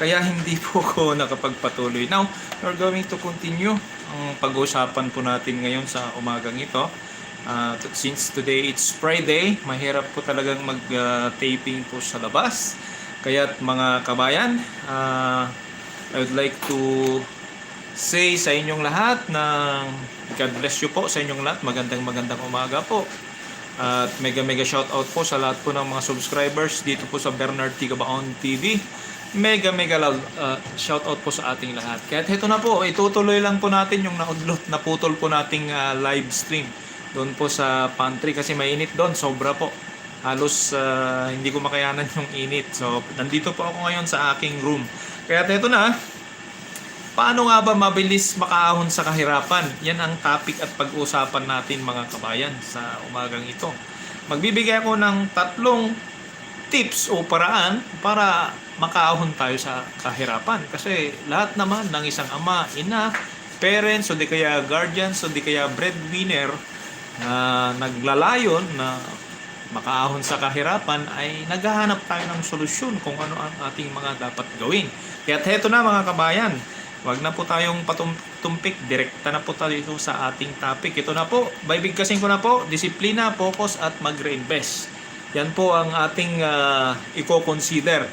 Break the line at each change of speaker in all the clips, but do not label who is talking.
Kaya hindi po ko nakapagpatuloy. Now, we're going to continue ang pag-uusapan po natin ngayon sa umagang ito. Since today it's Friday, mahirap po talagang mag-taping po sa labas. Kaya't mga kabayan, I would like to say sa inyong lahat na God bless you po sa inyong lahat. Magandang umaga po. At mega shoutout po sa lahat po ng mga subscribers dito po sa Bernard Tigabaon TV. Mega loud shoutout po sa ating lahat. Kaya ito na po, itutuloy lang po natin yung naputol po nating live stream doon po sa pantry kasi mainit doon, sobra po. Halos hindi ko makayanan yung init. So nandito po ako ngayon sa aking room. Kaya ito na, paano nga ba mabilis makaahon sa kahirapan? Yan ang topic at pag-uusapan natin mga kabayan sa umagang ito. Magbibigay ako ng 3 tips o paraan para makaahon tayo sa kahirapan. Kasi lahat naman ng isang ama, ina, parents, o di kaya guardians, o di kaya breadwinner na naglalayon na makaahon sa kahirapan ay naghahanap tayo ng solusyon kung ano ang ating mga dapat gawin. Kaya heto na mga kabayan, wag na po tayong patumpik, direkta na po tayo sa ating topic. Ito na po, baybigkasin ko na po, disiplina, focus at mag-reinvest. Yan po ang ating i-consider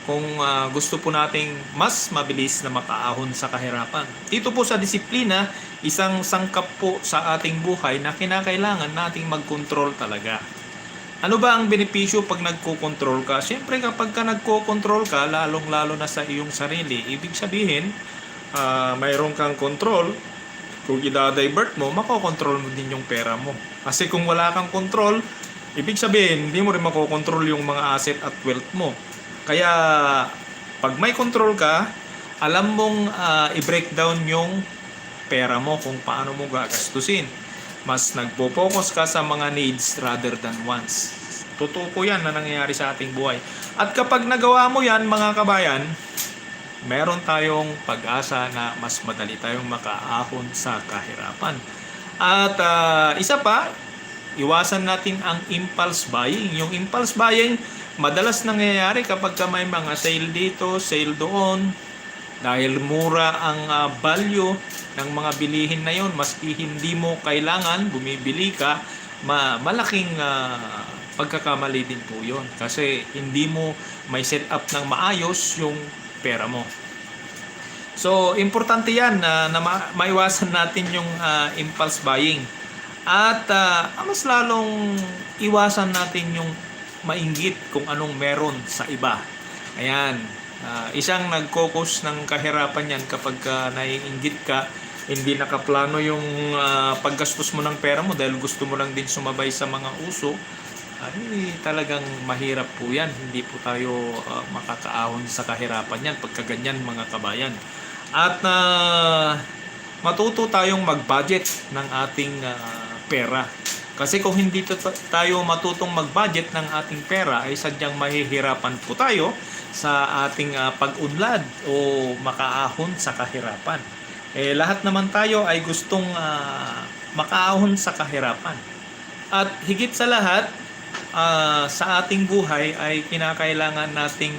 kung gusto po nating mas mabilis na makaahon sa kahirapan. Dito po sa disiplina, isang sangkap po sa ating buhay na kinakailangan nating mag-control talaga. Ano ba ang benepisyo pag nagko-control ka? Siyempre kapag ka nagko-control ka, lalong-lalo na sa iyong sarili, ibig sabihin, mayroon kang control. Kung i-divert mo, makokontrol mo din yung pera mo. Kasi kung wala kang control, ibig sabihin, hindi mo rin makokontrol yung mga asset at wealth mo. Kaya, pag may control ka, alam mong i-breakdown yung pera mo kung paano mo gagastusin. Mas nagpo-focus ka sa mga needs rather than wants. Totoo po yan na nangyayari sa ating buhay. At kapag nagawa mo yan, mga kabayan, meron tayong pag-asa na mas madali tayong makaahon sa kahirapan. At isa pa, iwasan natin ang impulse buying. Yung impulse buying, madalas nangyayari kapag may mga sale dito, sale doon. Dahil mura ang value ng mga bilihin na yon, maski hindi mo kailangan, bumibili ka, malaking pagkakamali din po yon. Kasi hindi mo may set up ng maayos yung pera mo. So, importante yan na maiwasan natin yung impulse buying. At mas lalong iwasan natin yung mainggit kung anong meron sa iba. Ayan, isang nag-focus ng kahirapan yan kapag naiinggit ka, hindi nakaplano yung paggastos mo ng pera mo dahil gusto mo lang din sumabay sa mga uso. Hindi talagang mahirap po yan. Hindi po tayo makakaahon sa kahirapan yan pagka ganyan mga kabayan. At matuto tayong mag-budget ng ating pera. Kasi kung hindi tayo matutong mag-budget ng ating pera ay sadyang mahihirapan po tayo sa ating pag-unlad o makaahon sa kahirapan. Lahat naman tayo ay gustong makaahon sa kahirapan. At higit sa lahat, sa ating buhay ay kinakailangan nating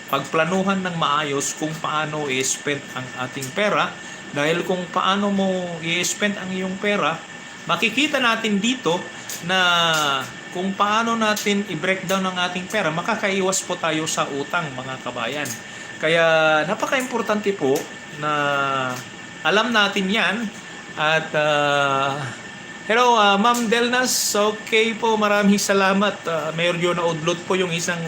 pagplanuhan ng maayos kung paano i-spend ang ating pera. Dahil kung paano mo i-spend ang iyong pera, makikita natin dito na kung paano natin i-breakdown ang ating pera, makakaiwas po tayo sa utang mga kabayan. Kaya napaka-importante po na alam natin yan. At hello Ma'am Delnas, okay po, maraming salamat. Medyo na-upload po yung isang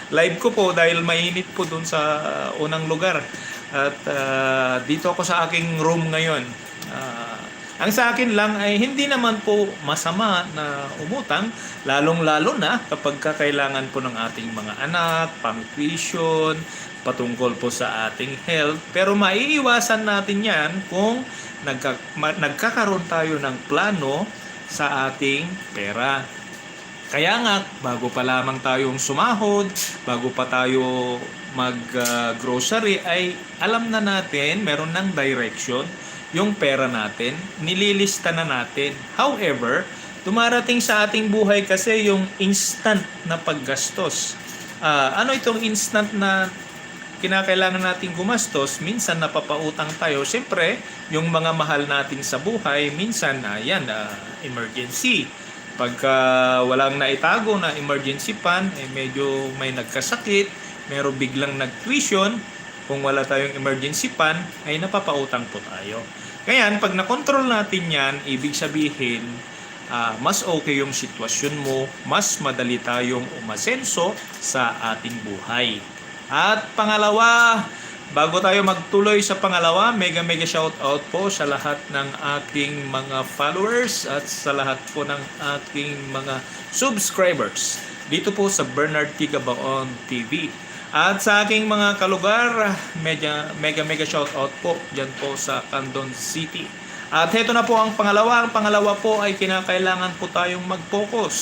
live ko po dahil mainit po dun sa unang lugar. At dito ako sa aking room ngayon. Ang sa akin lang ay hindi naman po masama na umutang, lalong-lalo na kapag kailangan po ng ating mga anak, pang-tuition, patungkol po sa ating health. Pero maiiwasan natin yan kung nagkakaroon tayo ng plano sa ating pera. Kaya nga, bago pa lamang tayong sumahod, bago pa tayo mag-grocery, ay alam na natin, meron ng direction yung pera natin, nililista na natin. However, dumarating sa ating buhay kasi yung instant na paggastos. Ano itong instant na kinakailangan nating gumastos, minsan napapautang tayo. Siyempre, yung mga mahal natin sa buhay, minsan, emergency. Pagka walang naitago na emergency fund, medyo may nagkasakit, meron biglang nag-tuition, kung wala tayong emergency fund, ay napapautang po tayo. Kaya pag na-control natin yan, ibig sabihin, mas okay yung sitwasyon mo, mas madali tayong umasenso sa ating buhay. At pangalawa, bago tayo magtuloy sa pangalawa, mega shoutout po sa lahat ng aking mga followers at sa lahat po ng aking mga subscribers dito po sa Bernard T. Gabaon TV. At sa aking mga kalugar, mega shoutout po dyan po sa Candon City. At heto na po ang pangalawa. Ang pangalawa po ay kinakailangan po tayong mag-focus.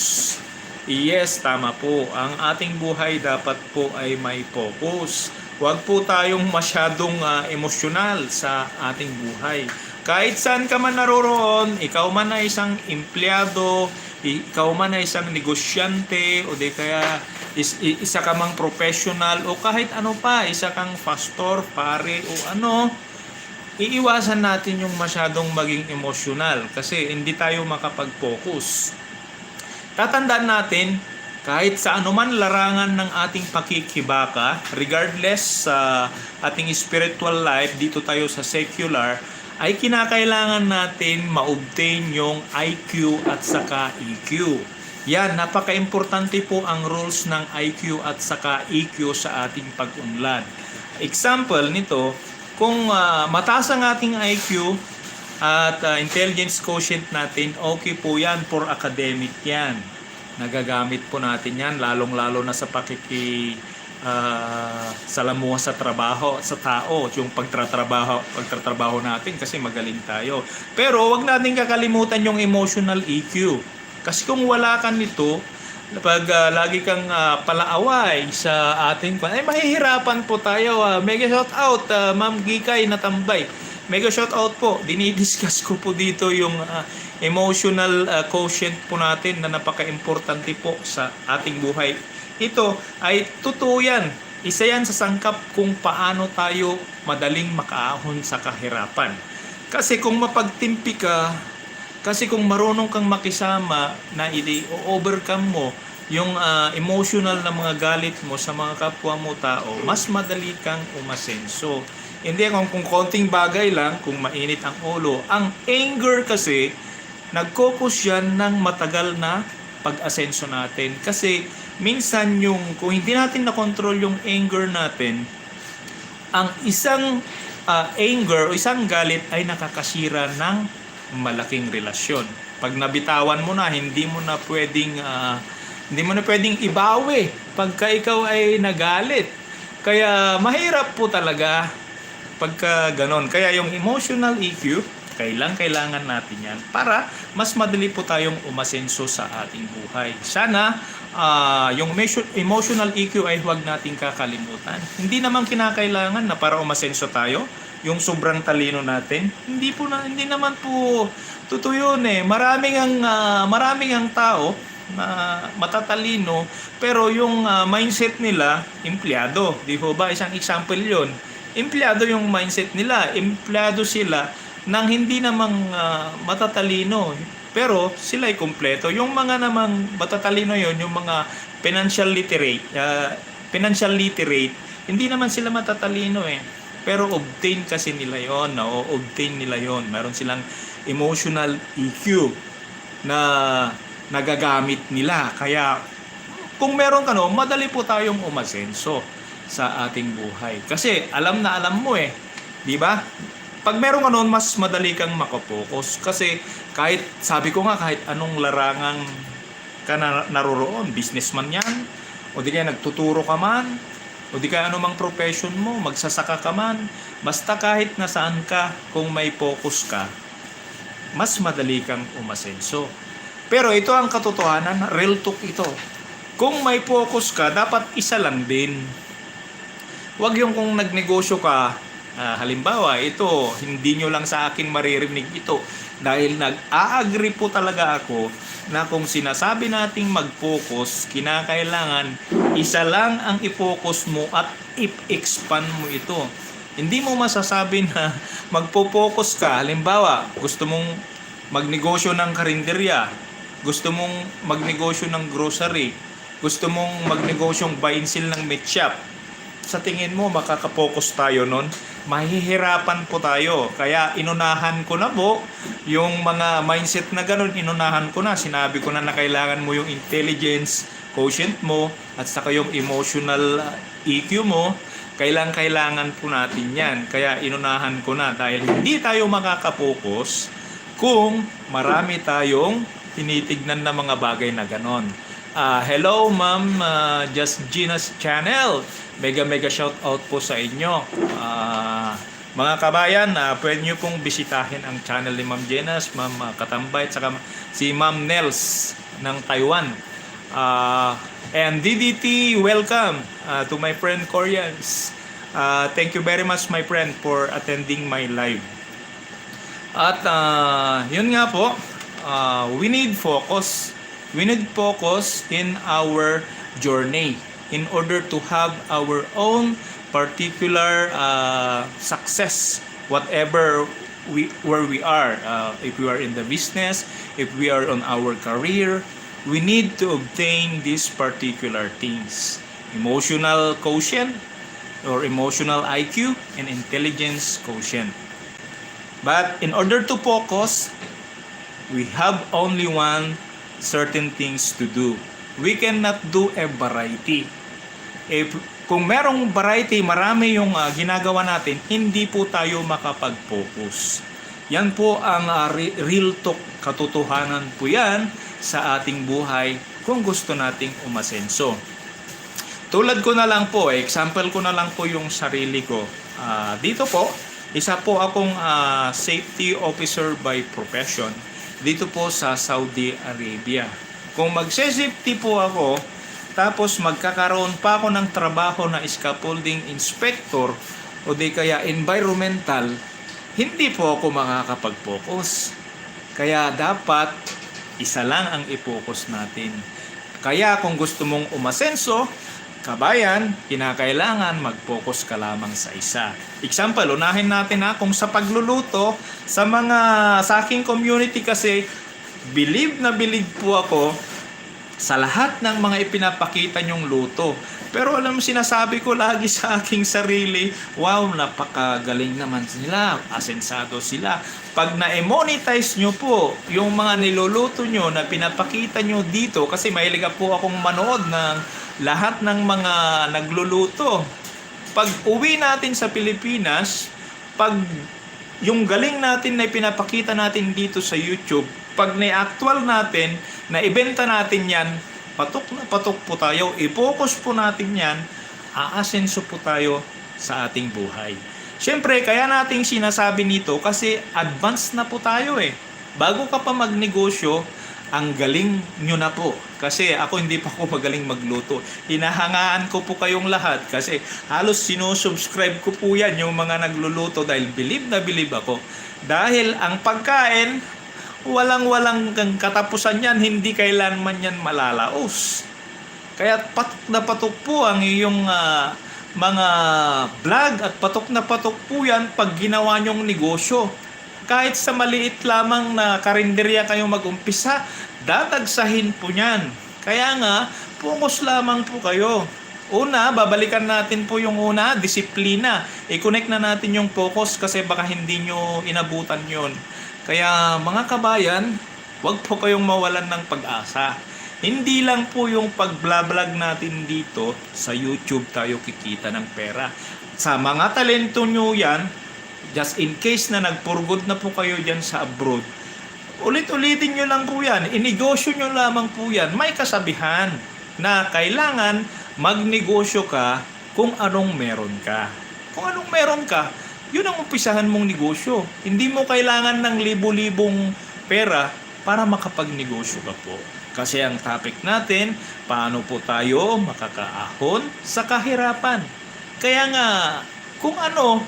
Yes, tama po. Ang ating buhay dapat po ay may focus. Huwag po tayong masyadong emosyonal sa ating buhay. Kahit saan ka man naroroon, ikaw man ay isang empleyado, ikaw man ay isang negosyante, o di kaya isa ka mang professional, o kahit ano pa, isa kang pastor, pare, o ano, iiwasan natin yung masyadong maging emosyonal kasi hindi tayo makapag-focus. Tatandaan natin, kahit sa anuman larangan ng ating pakikibaka, regardless sa ating spiritual life, dito tayo sa secular, ay kinakailangan natin ma-obtain yung IQ at saka EQ. Yan, napaka-importante po ang rules ng IQ at saka EQ sa ating pag-unlad. Example nito, kung mataas ang ating IQ at intelligence quotient natin, okay po yan for academic yan. Nagagamit po natin yan, lalong-lalo na sa salamuha sa trabaho, sa tao, yung pagtatrabaho natin kasi magaling tayo. Pero wag natin kakalimutan yung emotional EQ. Kasi kung wala ka nito, pag lagi kang palaaway sa ating ay mahihirapan po tayo. Mega shout out Ma'am Gikay Natambay. Mega shout out po. Dinidiscuss ko po dito yung emotional quotient po natin na napaka-importante po sa ating buhay. Ito ay totoo yan. Isa yan sa sangkap kung paano tayo madaling makaahon sa kahirapan. Kasi kung mapagtimpi ka, kasi kung marunong kang makisama na i-overcome mo yung emotional na mga galit mo sa mga kapwa mo tao, mas madali kang umasenso. Hindi kung konting bagay lang, kung mainit ang ulo. Ang anger kasi, nag-focus yan ng matagal na pag-asenso natin. Kasi minsan kung hindi natin na-control yung anger natin, ang isang anger o isang galit ay nakakasira ng malaking relasyon. Pag nabitawan mo na, hindi mo na pwedeng ibawi pagka ikaw ay nagalit. Kaya mahirap po talaga pagka ganon. Kaya yung emotional EQ, kailangan natin yan para mas madali po tayong umasenso sa ating buhay. Sana yung emotional EQ ay huwag nating kakalimutan. Hindi naman kinakailangan na para umasenso tayo yung sobrang talino natin. Hindi naman po totoo yun eh. Maraming ang tao na matatalino pero yung mindset nila empleyado, di po ba? Isang example yun. Empleyado yung mindset nila. Empleyado sila nang hindi namang matatalino pero sila ay kumpleto. Yung mga namang matatalino yon, yung mga financial literate, hindi naman sila matatalino eh. Pero obtain kasi nila yon, obtain nila yon. Meron silang emotional EQ na nagagamit nila. Kaya kung meron ka madali po tayong umasenso sa ating buhay. Kasi alam mo eh, di ba? Pag meron ka mas madali kang makapokus. Kasi sabi ko nga, kahit anong larangan ka naroroon, businessman yan, o di kaya nagtuturo ka man, o di kaya anumang profession mo, magsasaka ka man, basta kahit nasaan ka, kung may focus ka, mas madali kang umasenso. Pero ito ang katotohanan, real talk ito. Kung may focus ka, dapat isa lang din. Huwag yung kung nagnegosyo ka, Halimbawa, ito, hindi nyo lang sa akin maririnig ito dahil nag-a-agree po talaga ako na kung sinasabi nating mag-focus, kinakailangan isa lang ang i-focus mo at i-expand mo ito. Hindi mo masasabi na magpo-focus ka. Halimbawa, gusto mong magnegosyo ng karinderya, gusto mong magnegosyo ng grocery, gusto mong magnegosyong buy and sell ng meat shop. Sa tingin mo, makakapokus tayo nun? Mahihirapan po tayo. Kaya inunahan ko na po yung mga mindset na ganun. Inunahan ko na. Sinabi ko na kailangan mo yung intelligence quotient mo at saka yung emotional EQ mo. Kailangan po natin yan. Kaya inunahan ko na dahil hindi tayo makakapokus kung marami tayong tinitignan na mga bagay na ganon. Hello Ma'am Just Gina's channel. Mega shout out po sa inyo. Mga kabayan, pwede nyo pong bisitahin ang channel ni Ma'am Jenas, Ma'am Katambay, at saka si Ma'am Nels ng Taiwan. And DDT, welcome to my friend Koreans. Thank you very much my friend for attending my live. At yun nga po, we need focus. We need focus in our journey in order to have our own particular success, whatever where we are. If we are in the business, if we are on our career, we need to obtain these particular things: emotional quotient or emotional IQ and intelligence quotient. But in order to focus, we have only one certain things to do. We cannot do a variety. Kung merong variety, marami yung ginagawa natin, hindi po tayo makapag-focus. Yan po ang real talk, katotohanan po yan sa ating buhay kung gusto nating umasenso. Tulad ko na lang po, example ko na lang po yung sarili ko. Dito po, isa po akong safety officer by profession dito po sa Saudi Arabia. Kung magse-safety po ako, tapos magkakaroon pa ako ng trabaho na scaffolding inspector o di kaya environmental, hindi po ako makakapag-focus. Kaya dapat isa lang ang i-focus natin. Kaya kung gusto mong umasenso, kabayan, kinakailangan mag-focus ka lamang sa isa. Example, unahin natin kung sa pagluluto, sa aking community kasi, believe na believe po ako sa lahat ng mga ipinapakita nyong luto. Pero alam mo, sinasabi ko lagi sa aking sarili, wow, napakagaling naman sila, asensado sila. Pag na-monetize nyo po yung mga niluluto nyo na pinapakita nyo dito, kasi mahilig po akong manood ng lahat ng mga nagluluto. Pag uwi natin sa Pilipinas, pag yung galing natin na pinapakita natin dito sa YouTube, pag na-actual natin, na ibenta natin yan, patok na patok po tayo, i-focus po natin yan, aasenso po tayo sa ating buhay. Siyempre, kaya nating sinasabi nito kasi advanced na po tayo Bago ka pa magnegosyo, ang galing nyo na po. Kasi ako hindi pa ako magaling magluto. Hinahangaan ko po kayong lahat kasi halos sinusubscribe ko po yan yung mga nagluluto dahil believe na believe ako. Dahil ang pagkain, walang katapusan yan, hindi kailanman yan malalaos. Kaya patok na patok po ang iyong mga vlog at patok na patok po yan pag ginawa nyong negosyo. Kahit sa maliit lamang na karinderya kayong mag-umpisa, dadagsahin po niyan. Kaya nga, focus lamang po kayo. Una, babalikan natin po yung una, disiplina. I-connect na natin yung focus kasi baka hindi nyo inabutan yon. Kaya mga kabayan, huwag po kayong mawalan ng pag-asa. Hindi lang po yung pag-vlog natin dito sa YouTube tayo kikita ng pera. Sa mga talento nyo yan, just in case na nagpurgod na po kayo dyan sa abroad, ulit-ulitin nyo lang po yan. Inegosyo nyo lamang po yan. May kasabihan na kailangan magnegosyo ka kung anong meron ka. Kung anong meron ka, yun ang umpisahan mong negosyo. Hindi mo kailangan ng libo-libong pera para makapagnegosyo ka po. Kasi ang topic natin, paano po tayo makakaahon sa kahirapan. Kaya nga, kung ano,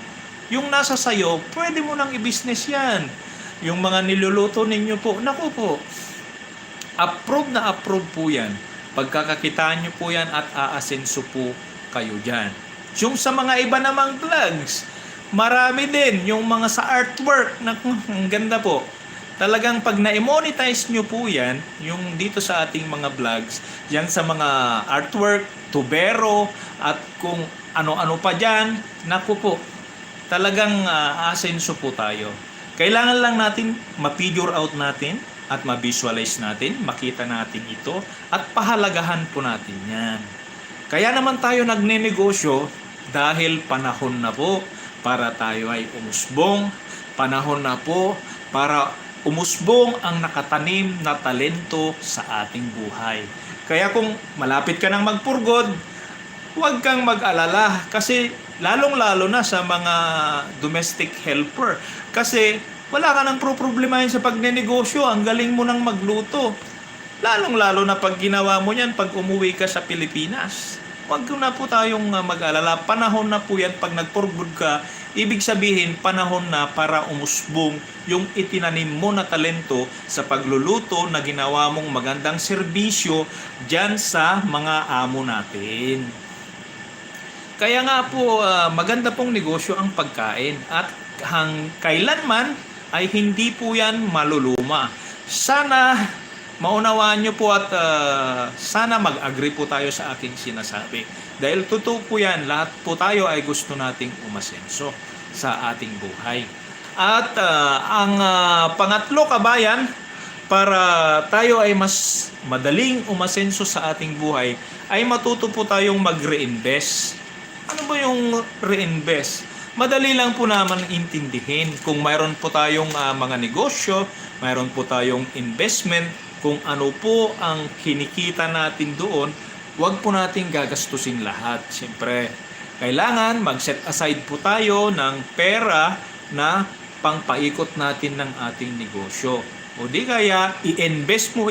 yung nasa sayo, pwede mo nang i-business yan. Yung mga niluluto ninyo po, naku po, approve na approve po yan. Pagkakakitaan nyo po yan at aasenso po kayo dyan. Yung sa mga iba namang vlogs, marami din yung mga sa artwork. Naku, ang ganda po. Talagang pag na-monetize nyo po yan, yung dito sa ating mga vlogs, yan sa mga artwork, tubero, at kung ano-ano pa dyan, naku po, talagang asenso po tayo. Kailangan lang natin ma-figure out natin at ma-visualize natin, makita natin ito, at pahalagahan po natin yan. Kaya naman tayo nagnenegosyo dahil panahon na po para tayo ay umusbong, panahon na po para umusbong ang nakatanim na talento sa ating buhay. Kaya kung malapit ka nang magpurgod, huwag kang mag-alala kasi lalong-lalo na sa mga domestic helper. Kasi wala ka nang problemahin sa pagnenegosyo, ang galing mo nang magluto. Lalong-lalo na pag ginawa mo yan pag umuwi ka sa Pilipinas. Huwag na po tayong mag-alala. Panahon na po yan pag nagpurgod ka. Ibig sabihin, panahon na para umusbong yung itinanim mo na talento sa pagluluto na ginawa mong magandang serbisyo dyan sa mga amo natin. Kaya nga po, maganda pong negosyo ang pagkain at kailanman ay hindi po yan maluluma. Sana maunawaan nyo po at sana mag-agree po tayo sa aking sinasabi. Dahil totoo po yan, lahat po tayo ay gusto nating umasenso sa ating buhay. At ang pangatlo kabayan, para tayo ay mas madaling umasenso sa ating buhay, ay matuto po tayong mag-reinvest. Ano ba yung reinvest? Madali lang po naman intindihin. Kung mayroon po tayong mga negosyo, mayroon po tayong investment, kung ano po ang kinikita natin doon, huwag po natin gagastusin lahat. Siyempre, kailangan mag-set aside po tayo ng pera na pangpaikot natin ng ating negosyo. O di kaya, i-invest mo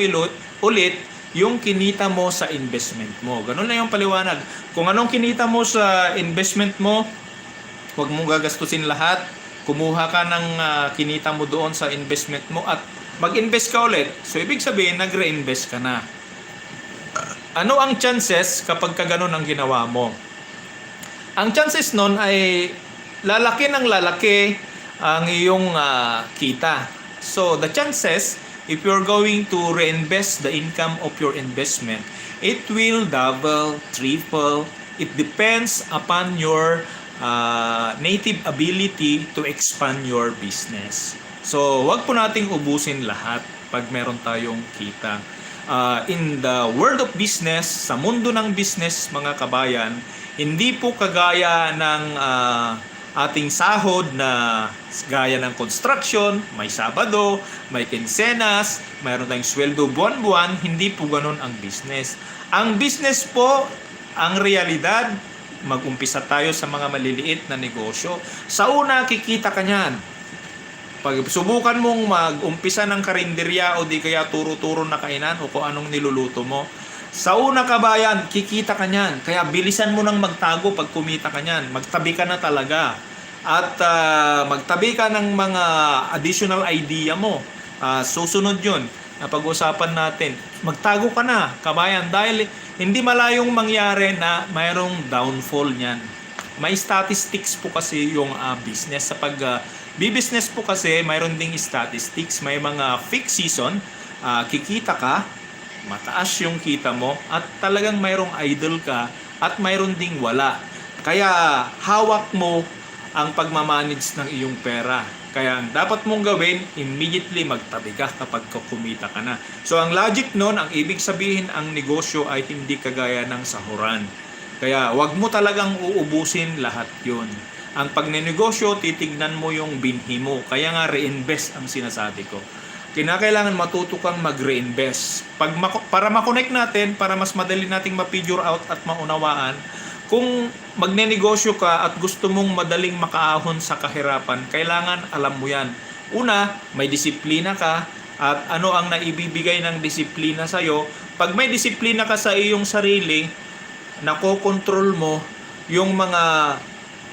ulit yung kinita mo sa investment mo. Ganun lang yung paliwanag. Kung anong kinita mo sa investment mo, huwag mong gagastusin lahat. Kumuha ka ng kinita mo doon sa investment mo at mag-invest ka ulit. So, ibig sabihin, nag-reinvest ka na. Ano ang chances kapag ka ganun ang ginawa mo? Ang chances nun ay lalaki ng lalaki ang iyong kita. So, the chances, if you're going to reinvest the income of your investment, it will double, triple. It depends upon your native ability to expand your business. So, wag po nating ubusin lahat pag meron tayong kita. In the world of business, sa mundo ng business mga kabayan, hindi po kagaya ng ating sahod na gaya ng construction, may Sabado, may kinsenas, mayroon tayong sweldo buwan-buwan, hindi po ganun ang business. Ang business po, ang realidad, mag-umpisa tayo sa mga maliliit na negosyo. Sa una, kikita ka niyan. Pag subukan mong mag-umpisa ng karinderya o di kaya turo-turo na kainan o kung anong niluluto mo, sa una kabayan, kikita ka niyan. Kaya bilisan mo nang magtago pag kumita ka niyan. Magtabi ka na talaga. At magtabi ka ng mga additional idea mo. Susunod yun na pag-usapan natin. Magtago ka na, kabayan, dahil hindi malayong mangyari na mayroong downfall niyan. May statistics po kasi yung business. Sa business po kasi, mayroon ding statistics. May mga fixed season, kikita ka, mataas yung kita mo, at talagang mayroong idle ka, at mayroon ding wala. Kaya hawak mo ang pagmamanage ng iyong pera. Kaya ang dapat mong gawin, immediately magtabi ka kapag kumita ka na. So ang logic nun, ang ibig sabihin, ang negosyo ay hindi kagaya ng sahuran. Kaya wag mo talagang uubusin lahat yun. Ang pagnenegosyo, titignan mo yung binhi mo. Kaya nga reinvest ang sinasabi ko. Kinakailangan matuto kang mag-reinvest. Para makonect natin, para mas madali nating ma-figure out at maunawaan, kung magnenegosyo ka at gusto mong madaling makaahon sa kahirapan, kailangan alam mo yan. Una, may disiplina ka, at ano ang naibibigay ng disiplina sa'yo. Pag may disiplina ka sa iyong sarili, nakokontrol mo yung mga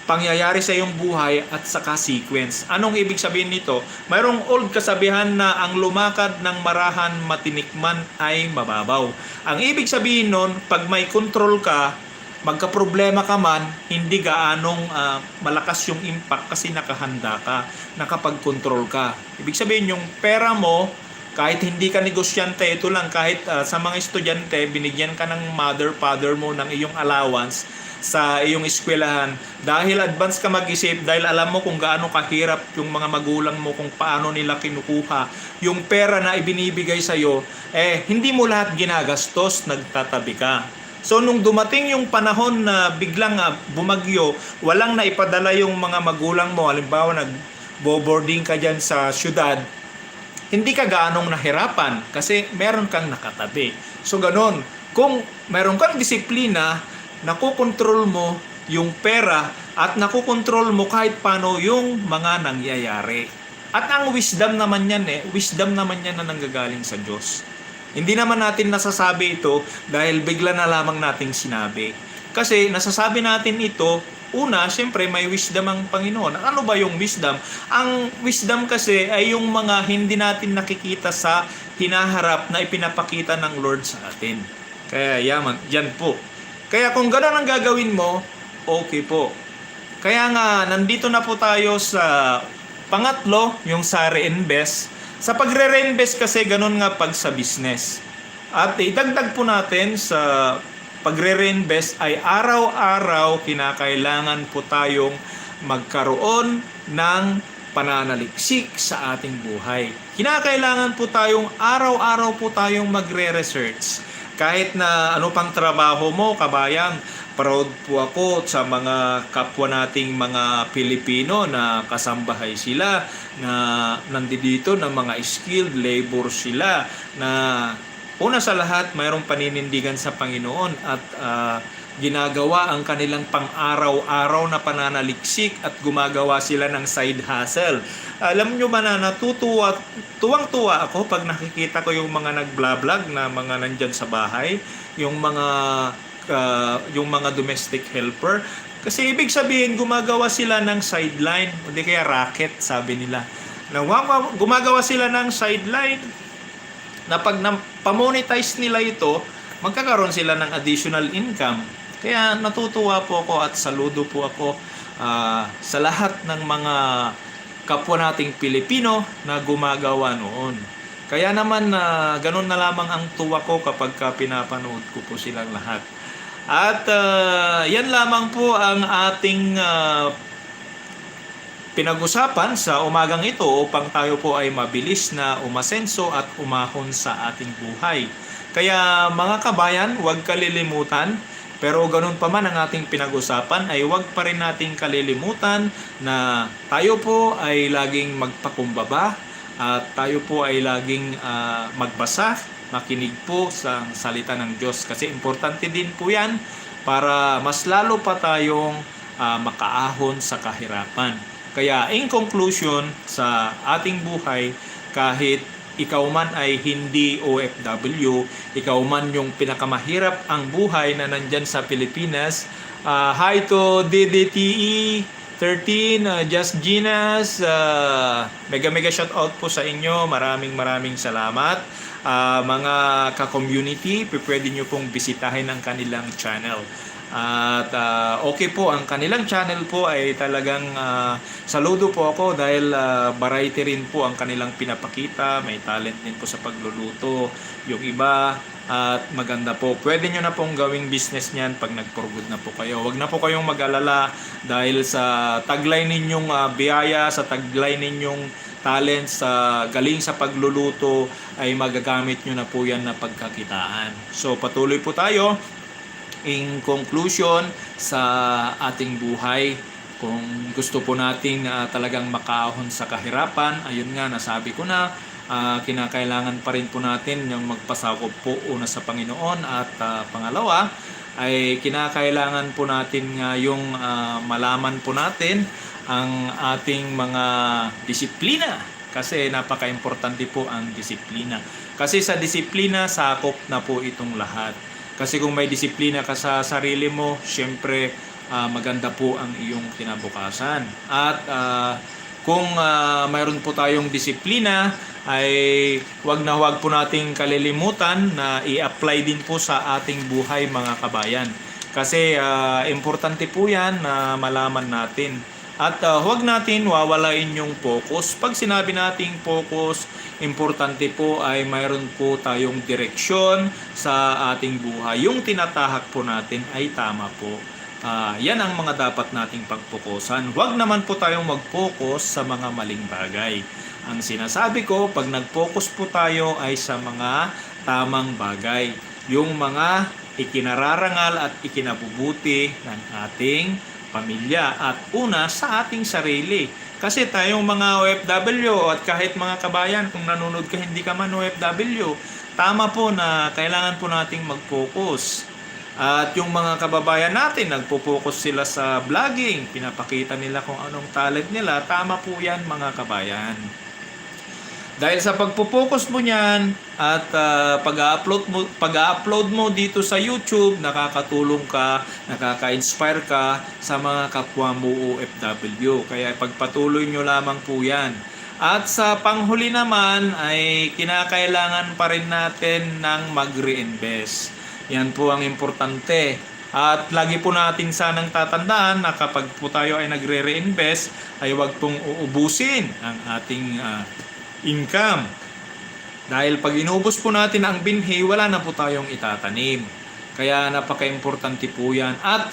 pangyayari sa iyong buhay at saka sequence. Anong ibig sabihin nito? Mayroong old kasabihan na ang lumakad ng marahan matinikman ay mababaw. Ang ibig sabihin nun, pag may control ka, magka-problema ka man, hindi gaanong malakas yung impact kasi nakahanda ka, nakapag-control ka. Ibig sabihin yung pera mo, kahit hindi ka negosyante, ito lang, kahit sa mga estudyante, binigyan ka ng mother, father mo ng iyong allowance sa iyong eskwelahan, dahil advance ka mag-isip, dahil alam mo kung gaano kahirap yung mga magulang mo, kung paano nila kinukuha yung pera na ibinibigay sa'yo, hindi mo lahat ginagastos, nagtatabi ka. So nung dumating yung panahon na biglang bumagyo, walang naipadala yung mga magulang mo, halimbawa nag-boarding ka dyan sa syudad, hindi ka gaanong nahirapan kasi meron kang nakatabi. So ganun, kung meron kang disiplina, nakokontrol mo yung pera at nakokontrol mo kahit paano yung mga nangyayari. At ang wisdom naman yan wisdom naman yan na nanggagaling sa Diyos. Hindi naman natin nasasabi ito dahil bigla na lamang nating sinabi. Kasi nasasabi natin ito, una, siyempre may wisdom ang Panginoon. Ano ba yung wisdom? Ang wisdom kasi ay yung mga hindi natin nakikita sa hinaharap na ipinapakita ng Lord sa atin. Kaya yan po. Kaya kung gano'n ang gagawin mo, okay po. Kaya nga, nandito na po tayo sa pangatlo, yung sa reinvest. Sa pagre-reinvest kasi gano'n nga pag sa business. At idagdag po natin sa pagre-reinvest ay araw-araw kinakailangan po tayong magkaroon ng pananaliksik sa ating buhay. Kinakailangan po tayong araw-araw po tayong magre-research. Kahit na ano pang trabaho mo, kabayan, proud po ako sa mga kapwa nating mga Pilipino na kasambahay sila, na nandito ng mga skilled labor sila, na una sa lahat mayroong paninindigan sa Panginoon at ginagawa ang kanilang pang-araw-araw na pananaliksik at gumagawa sila ng side hustle. Alam nyo ba na tuwang-tuwa ako pag nakikita ko yung mga nag-vlog na mga nandyan sa bahay, yung mga domestic helper. Kasi ibig sabihin gumagawa sila ng sideline, o di kaya racket sabi nila. Gumagawa sila ng sideline na pag pamonetize nila ito, magkakaroon sila ng additional income. Kaya natutuwa po ako at saludo po ako sa lahat ng mga kapwa nating Pilipino na gumagawa noon. Kaya naman ganun na lamang ang tuwa ko kapag pinapanood ko po silang lahat. At yan lamang po ang ating pinag-usapan sa umagang ito upang tayo po ay mabilis na umasenso at umahon sa ating buhay. Kaya mga kabayan, huwag kalilimutan, pero ganun pa man ang ating pinag-usapan ay huwag pa rin nating kalilimutan na tayo po ay laging magpakumbaba at tayo po ay laging magbasa, makinig po sa salita ng Diyos. Kasi importante din po yan para mas lalo pa tayong makaahon sa kahirapan. Kaya in conclusion sa ating buhay, kahit ikaw man ay hindi OFW, ikaw man yung pinakamahirap ang buhay na nandyan sa Pilipinas, hi to DDTE 13, Just Ginas, mega shout out po sa inyo, maraming salamat. Mga ka-community, pwede nyo pong bisitahin ang kanilang channel. At okay po, ang kanilang channel po ay talagang saludo po ako dahil variety rin po ang kanilang pinapakita. May talent din po sa pagluluto yung iba at maganda po. Pwede nyo na pong gawing business niyan pag nag-for good na po kayo. Huwag na po kayong mag-alala dahil sa taglay ninyong biyaya, sa taglay ninyong talent, sa galing sa pagluluto ay magagamit nyo na po yan na pagkakitaan. So patuloy po tayo. In conclusion sa ating buhay, kung gusto po nating talagang makaahon sa kahirapan, ayun nga, nasabi ko na, kinakailangan pa rin po natin yung magpasakop po una sa Panginoon at pangalawa ay kinakailangan po natin yung malaman po natin ang ating mga disiplina, kasi napaka-importante po ang disiplina. Kasi sa disiplina sakop na po itong lahat. Kasi kung may disiplina ka sa sarili mo, syempre maganda po ang iyong kinabukasan. At kung mayroon po tayong disiplina, ay wag po nating kalilimutan na i-apply din po sa ating buhay mga kabayan. Kasi importante po yan na malaman natin. At huwag natin wawalain yung focus. Pag sinabi nating focus, importante po ay mayroon po tayong direksyon sa ating buhay. Yung tinatahak po natin ay tama po. Yan ang mga dapat nating pagpokusan. Huwag naman po tayong mag-focus sa mga maling bagay. Ang sinasabi ko, pag nag-focus po tayo ay sa mga tamang bagay. Yung mga ikinararangal at ikinabubuti ng ating pamilya at una sa ating sarili. Kasi tayong mga OFW at kahit mga kabayan, kung nanonood ka hindi ka man OFW, tama po na kailangan po nating mag-focus. At yung mga kababayan natin, nagpo-focus sila sa vlogging, pinapakita nila kung anong talent nila, tama po yan mga kabayan. Dahil sa pagpo-focus mo niyan at pag-upload mo dito sa YouTube, nakakatulong ka, nakaka-inspire ka sa mga kapwa mo OFW. Kaya pagpatuloy nyo lamang po yan. At sa panghuli naman ay kinakailangan pa rin natin ng mag-reinvest. Yan po ang importante. At lagi po natin sanang tatandaan na kapag po tayo ay nagre-reinvest ay huwag pong uubusin ang ating income. Dahil pag inubos po natin ang binhi, wala na po tayong itatanim. Kaya napaka-importante po yan. At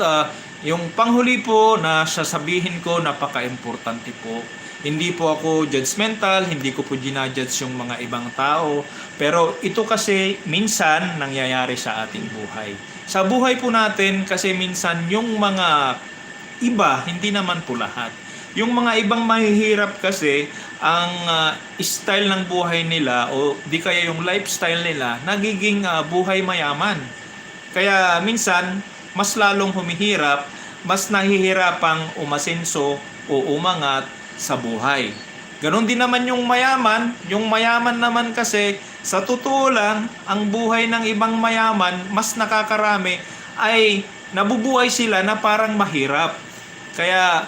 yung panghuli po na sasabihin ko, napaka-importante po. Hindi po ako judgmental, hindi ko po ginajudge yung mga ibang tao. Pero ito kasi minsan nangyayari sa ating buhay. Sa buhay po natin kasi minsan yung mga iba, hindi naman po lahat. Yung mga ibang mahihirap kasi, ang style ng buhay nila o di kaya yung lifestyle nila, nagiging buhay mayaman. Kaya minsan, mas lalong humihirap, mas nahihirapang umasenso o umangat sa buhay. Ganon din naman yung mayaman. Yung mayaman naman kasi, sa totoo lang, ang buhay ng ibang mayaman, mas nakakarami, ay nabubuhay sila na parang mahirap. Kaya,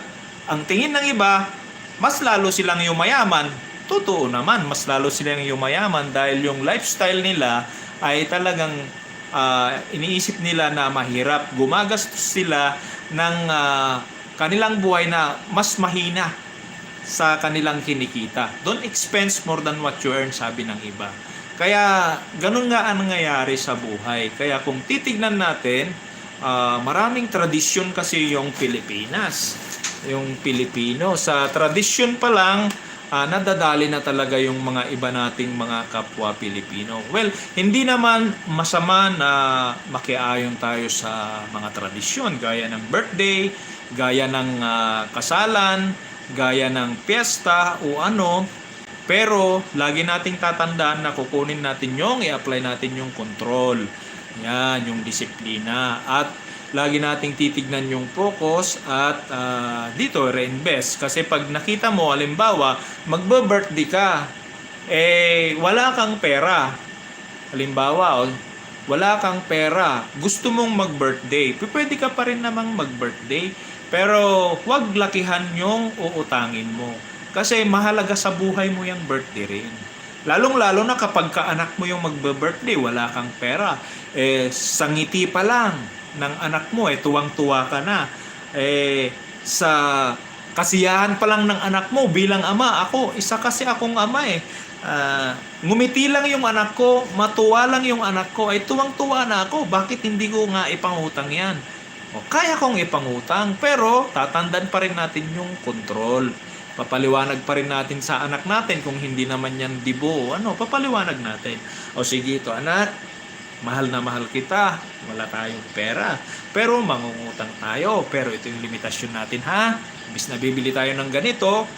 ang tingin ng iba, mas lalo silang yumayaman. Totoo naman, mas lalo silang yumayaman dahil yung lifestyle nila ay talagang iniisip nila na mahirap. Gumagastos sila ng kanilang buhay na mas mahina sa kanilang kinikita. Don't expense more than what you earn, sabi ng iba. Kaya ganun nga ang nangyayari sa buhay. Kaya kung titignan natin, maraming tradisyon kasi yung Pilipinas. Yung Pilipino. Sa tradisyon pa lang, nadadali na talaga yung mga iba nating mga kapwa Pilipino. Well, hindi naman masama na makiayon tayo sa mga tradisyon. Gaya ng birthday, gaya ng kasalan, gaya ng piyesta o ano. Pero lagi nating tatandaan na kukunin natin yung i-apply natin yung control. Yan, yung disiplina. At lagi nating titignan yung focus at dito reinvest. Kasi pag nakita mo, halimbawa, magbe-birthday ka, wala kang pera. Halimbawa, wala kang pera. Gusto mong mag-birthday. Pwede ka pa rin namang mag-birthday. Pero huwag lakihan yung uutangin mo. Kasi mahalaga sa buhay mo yung birthday rin. Lalong-lalo na kapag kaanak mo yung magbe-birthday, wala kang pera. Sa ngiti pa lang ng anak mo, tuwang-tuwa ka na. Sa kasiyahan pa lang ng anak mo bilang ama, isa kasi akong ama ngumiti lang yung anak ko, matuwa lang yung anak ko, tuwang-tuwa na ako. Bakit hindi ko nga ipangutang yan? Kaya kong ipangutang, pero tatandaan pa rin natin yung control. Papaliwanag pa rin natin sa anak natin kung hindi naman yan dibo. Papaliwanag natin. Sige ito anak, mahal na mahal kita, wala tayong pera, pero mangungutang tayo, pero ito yung limitasyon natin ha. Bis na bibili tayo ng ganito,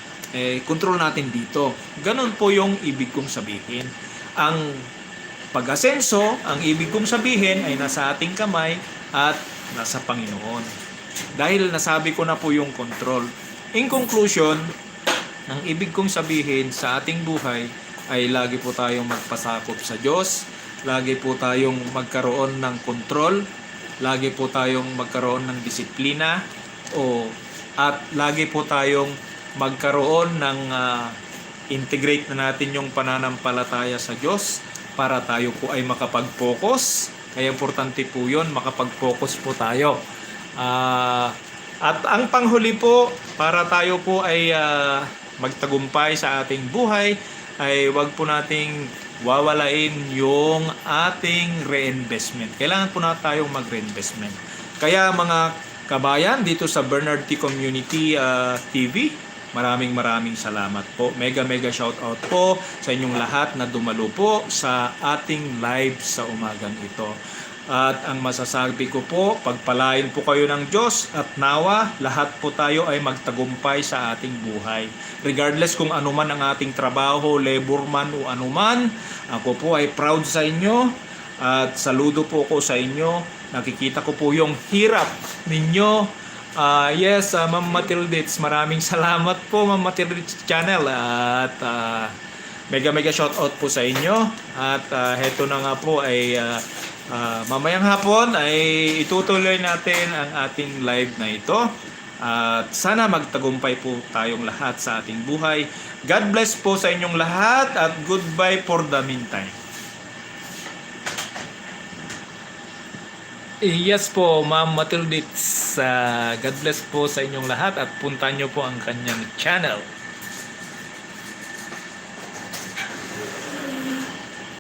control natin dito. Ganon po yung ibig kong sabihin. Ang pag-asenso, ang ibig kong sabihin ay nasa ating kamay at nasa Panginoon. Dahil nasabi ko na po yung control. In conclusion, ang ibig kong sabihin sa ating buhay ay lagi po tayong magpasakop sa Diyos, lagi po tayong magkaroon ng control lagi po tayong magkaroon ng disiplina at lagi po tayong magkaroon ng integrate na natin yung pananampalataya sa Diyos para tayo po ay makapag-focus. Kaya importante po yun, makapag-focus po tayo. At ang panghuli po, para tayo po ay magtagumpay sa ating buhay, ay wag po nating wawalain yung ating reinvestment. Kailangan po na tayong mag-reinvestment. Kaya mga kabayan dito sa Bernard T. Community TV, maraming salamat po. Mega shout out po sa inyong lahat na dumalo po sa ating live sa umagang ito. At ang masasabi ko po, pagpalain po kayo ng Diyos at nawa lahat po tayo ay magtagumpay sa ating buhay. Regardless kung ano man ang ating trabaho, labor man o anuman, ako po ay proud sa inyo at saludo po ko sa inyo. Nakikita ko po yung hirap ninyo. Yes, Ma'am Matildits, maraming salamat po Ma'am Matildits channel at mega shout out po sa inyo at heto na nga po ay mamayang hapon ay itutuloy natin ang ating live na ito at sana magtagumpay po tayong lahat sa ating buhay. God bless po sa inyong lahat at goodbye for the meantime. Yes po, Ma'am Matildits. God bless po sa inyong lahat at puntahan nyo po ang kanyang channel.